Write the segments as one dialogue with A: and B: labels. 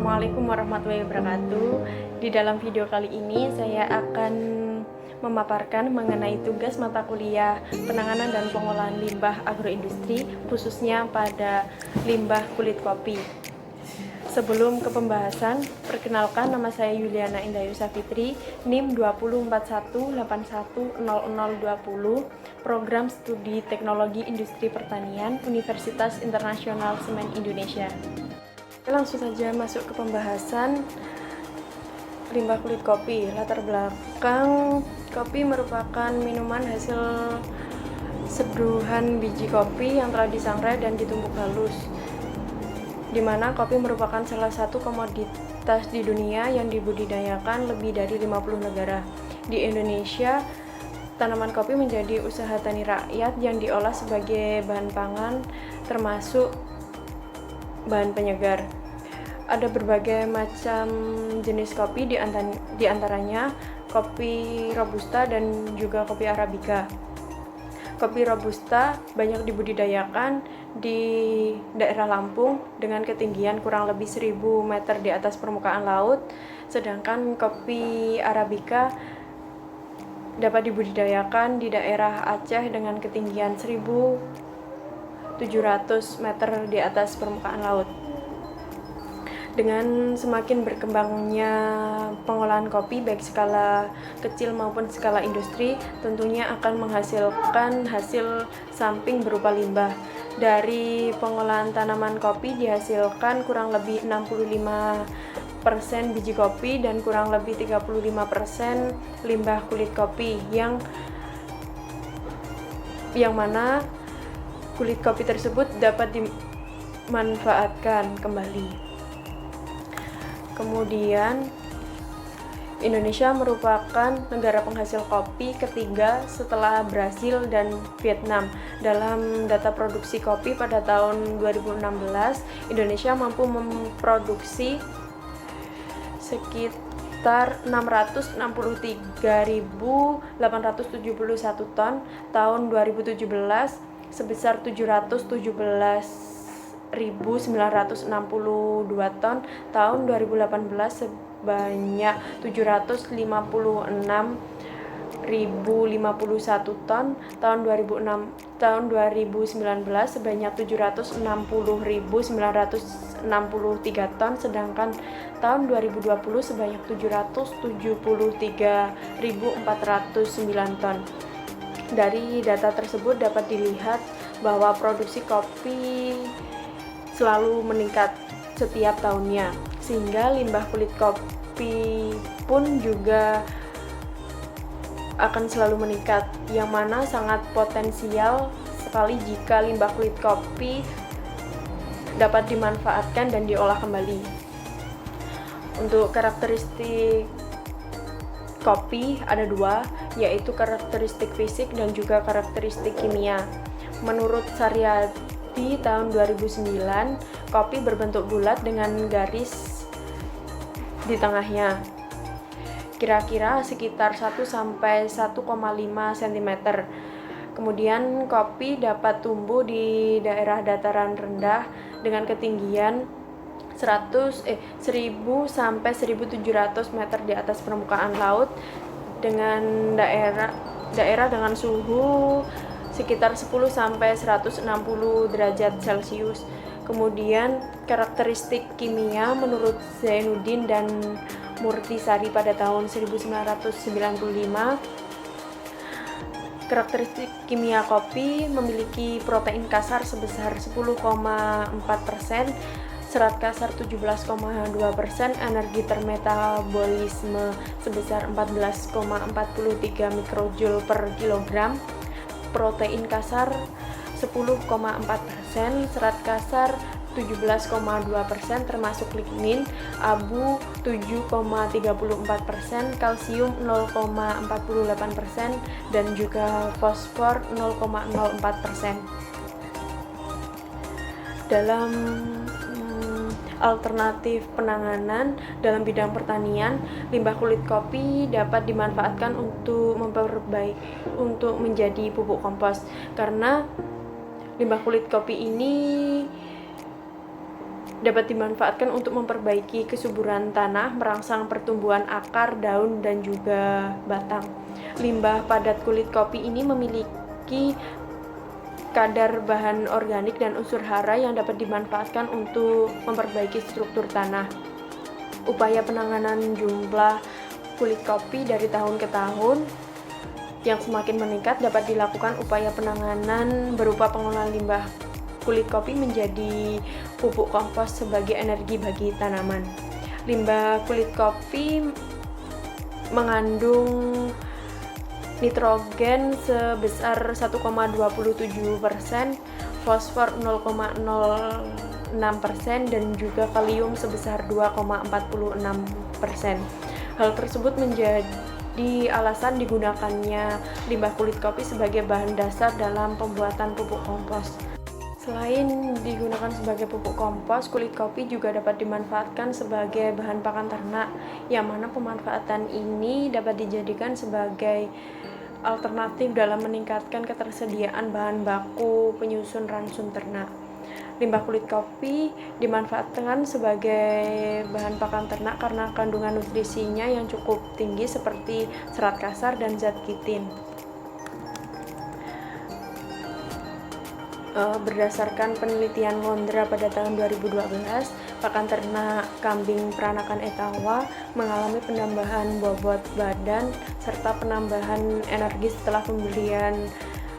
A: Assalamualaikum warahmatullahi wabarakatuh. Di dalam video kali ini saya akan memaparkan mengenai tugas mata kuliah penanganan dan pengolahan limbah agroindustri, khususnya pada limbah kulit kopi. Sebelum ke pembahasan, perkenalkan nama saya Yuliana Indayu Safitri, NIM 2041810020, Program Studi Teknologi Industri Pertanian, Universitas Internasional Semen Indonesia. Langsung saja masuk ke pembahasan limbah kulit kopi. Latar belakang, kopi merupakan minuman hasil seduhan biji kopi yang telah disangrai dan ditumbuk halus, di mana kopi merupakan salah satu komoditas di dunia yang dibudidayakan lebih dari 50 negara. Di Indonesia, tanaman kopi menjadi usaha tani rakyat yang diolah sebagai bahan pangan, termasuk bahan penyegar. Ada berbagai macam jenis kopi, di antaranya kopi robusta dan juga kopi arabica. Kopi robusta banyak dibudidayakan di daerah Lampung dengan ketinggian kurang lebih 1000 meter di atas permukaan laut, sedangkan kopi arabica dapat dibudidayakan di daerah Aceh dengan ketinggian 1700 meter di atas permukaan laut. Dengan semakin berkembangnya pengolahan kopi baik skala kecil maupun skala industri, tentunya akan menghasilkan hasil samping berupa limbah. Dari pengolahan tanaman kopi dihasilkan kurang lebih 65% biji kopi dan kurang lebih 35% limbah kulit kopi yang mana kulit kopi tersebut dapat dimanfaatkan kembali. Kemudian, Indonesia merupakan negara penghasil kopi ketiga setelah Brasil dan Vietnam. Dalam data produksi kopi pada tahun 2016, Indonesia mampu memproduksi sekitar 663.871 ton, tahun 2017 sebesar 717.962 ton, tahun 2018 sebanyak 756.051 ton, tahun 2019 sebanyak 760.963 ton, sedangkan tahun 2020 sebanyak 773.409 ton. Dari data tersebut dapat dilihat bahwa produksi kopi selalu meningkat setiap tahunnya, sehingga limbah kulit kopi pun juga akan selalu meningkat, yang mana sangat potensial sekali jika limbah kulit kopi dapat dimanfaatkan dan diolah kembali. Untuk karakteristik kopi ada dua, yaitu karakteristik fisik dan juga karakteristik kimia. Menurut Saryadi tahun 2009, kopi berbentuk bulat dengan garis di tengahnya, kira-kira sekitar 1 sampai 1,5 cm. Kemudian kopi dapat tumbuh di daerah dataran rendah dengan ketinggian 1000 sampai 1700 meter di atas permukaan laut, dengan daerah dengan suhu sekitar 10 sampai 160 derajat Celcius. Kemudian karakteristik kimia menurut Zainuddin dan Murtisari pada tahun 1995, karakteristik kimia kopi memiliki protein kasar sebesar 10,4%, serat kasar 17,2%, energi termetabolisme sebesar 14,43 mikrojoule per kilogram, protein kasar 10,4%, serat kasar 17,2% termasuk lignin, abu 7,34%, kalsium 0,48%, dan juga fosfor 0,04%. Dalam alternatif penanganan dalam bidang pertanian, limbah kulit kopi dapat dimanfaatkan untuk menjadi pupuk kompos, karena limbah kulit kopi ini dapat dimanfaatkan untuk memperbaiki kesuburan tanah, merangsang pertumbuhan akar, daun, dan juga batang. Limbah padat kulit kopi ini memiliki kadar bahan organik dan unsur hara yang dapat dimanfaatkan untuk memperbaiki struktur tanah. Upaya penanganan jumlah kulit kopi dari tahun ke tahun yang semakin meningkat dapat dilakukan upaya penanganan berupa pengolahan limbah kulit kopi menjadi pupuk kompos sebagai energi bagi tanaman. Limbah kulit kopi mengandung nitrogen sebesar 1,27%, fosfor 0,06% dan juga kalium sebesar 2,46%. Hal tersebut menjadi alasan digunakannya limbah kulit kopi sebagai bahan dasar dalam pembuatan pupuk kompos. Selain digunakan sebagai pupuk kompos, kulit kopi juga dapat dimanfaatkan sebagai bahan pakan ternak, yang mana pemanfaatan ini dapat dijadikan sebagai alternatif dalam meningkatkan ketersediaan bahan baku penyusun ransum ternak. Limbah kulit kopi dimanfaatkan sebagai bahan pakan ternak karena kandungan nutrisinya yang cukup tinggi seperti serat kasar dan zat kitin. Berdasarkan penelitian Londra pada tahun 2012, pakan ternak kambing peranakan Etawa mengalami penambahan bobot badan serta penambahan energi setelah pembelian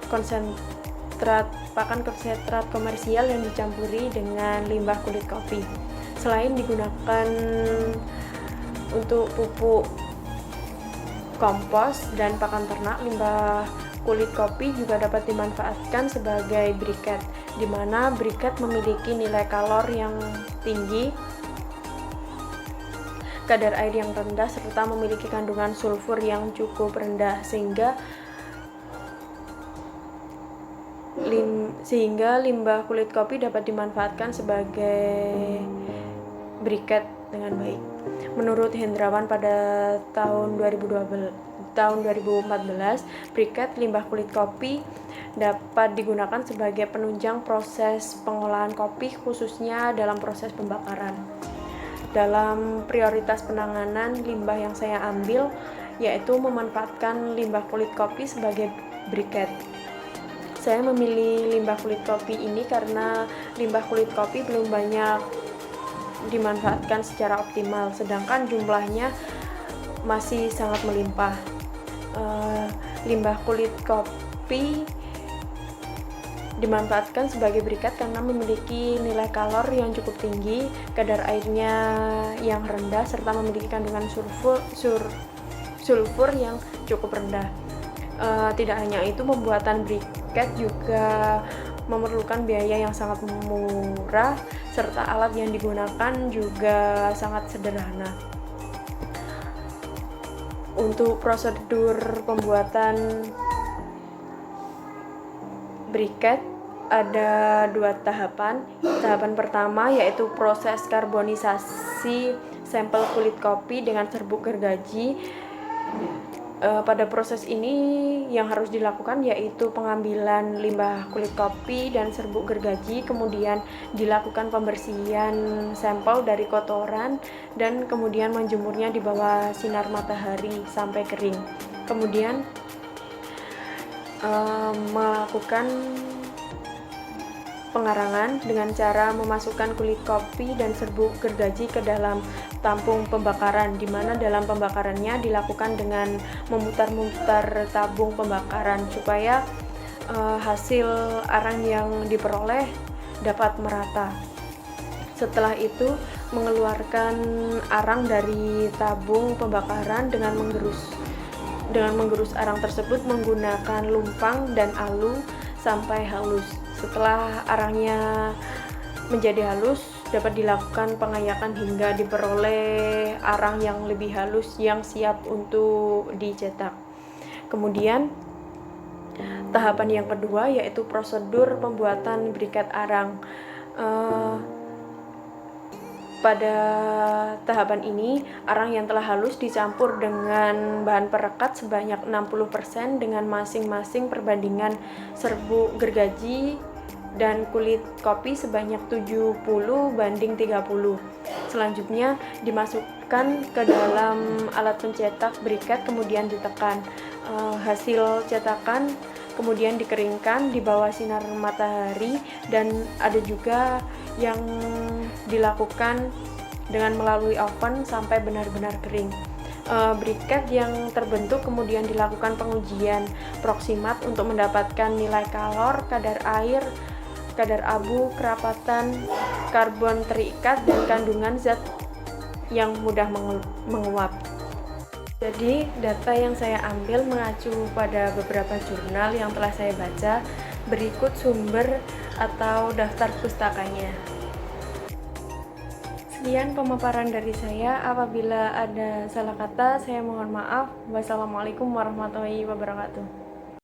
A: konsentrat pakan konsentrat komersial yang dicampuri dengan limbah kulit kopi. Selain digunakan untuk pupuk kompos dan pakan ternak, limbah kulit kopi juga dapat dimanfaatkan sebagai briket, di mana briket memiliki nilai kalor yang tinggi, kadar air yang rendah, serta memiliki kandungan sulfur yang cukup rendah, sehingga limbah kulit kopi dapat dimanfaatkan sebagai briket dengan baik. Menurut Hendrawan pada tahun 2014, briket limbah kulit kopi dapat digunakan sebagai penunjang proses pengolahan kopi, khususnya dalam proses pembakaran. Dalam prioritas penanganan limbah yang saya ambil, yaitu memanfaatkan limbah kulit kopi sebagai briket. Saya memilih limbah kulit kopi ini karena limbah kulit kopi belum banyak dimanfaatkan secara optimal, sedangkan jumlahnya masih sangat melimpah. Limbah kulit kopi dimanfaatkan sebagai briket karena memiliki nilai kalor yang cukup tinggi, kadar airnya yang rendah, serta memiliki kandungan sulfur yang cukup rendah. Tidak hanya itu, pembuatan briket juga memerlukan biaya yang sangat murah, serta alat yang digunakan juga sangat sederhana. Untuk prosedur pembuatan briket ada 2 tahapan. Tahapan pertama yaitu proses karbonisasi sampel kulit kopi dengan serbuk gergaji. Pada proses ini yang harus dilakukan yaitu pengambilan limbah kulit kopi dan serbuk gergaji, kemudian dilakukan pembersihan sampel dari kotoran dan kemudian menjemurnya di bawah sinar matahari sampai kering. Kemudian melakukan pengarangan dengan cara memasukkan kulit kopi dan serbuk gergaji ke dalam tampung pembakaran, di mana dalam pembakarannya dilakukan dengan memutar-mutar tabung pembakaran supaya hasil arang yang diperoleh dapat merata. Setelah itu mengeluarkan arang dari tabung pembakaran dengan menggerus arang tersebut menggunakan lumpang dan alu sampai halus. Setelah arangnya menjadi halus, dapat dilakukan pengayakan hingga diperoleh arang yang lebih halus yang siap untuk dicetak. Kemudian tahapan yang kedua yaitu prosedur pembuatan briket arang. Pada tahapan ini, arang yang telah halus dicampur dengan bahan perekat sebanyak 60% dengan masing-masing perbandingan serbuk gergaji dan kulit kopi sebanyak 70:30. Selanjutnya dimasukkan ke dalam alat pencetak briket, kemudian ditekan. Hasil cetakan kemudian dikeringkan di bawah sinar matahari, dan ada juga yang dilakukan dengan melalui oven sampai benar-benar kering. Briket yang terbentuk kemudian dilakukan pengujian proksimat untuk mendapatkan nilai kalor, kadar air, kadar abu, kerapatan karbon terikat, dan kandungan zat yang mudah menguap. Jadi, data yang saya ambil mengacu pada beberapa jurnal yang telah saya baca. Berikut sumber atau daftar pustakanya. Sekian pemaparan dari saya. Apabila ada salah kata, saya mohon maaf. Wassalamualaikum warahmatullahi wabarakatuh.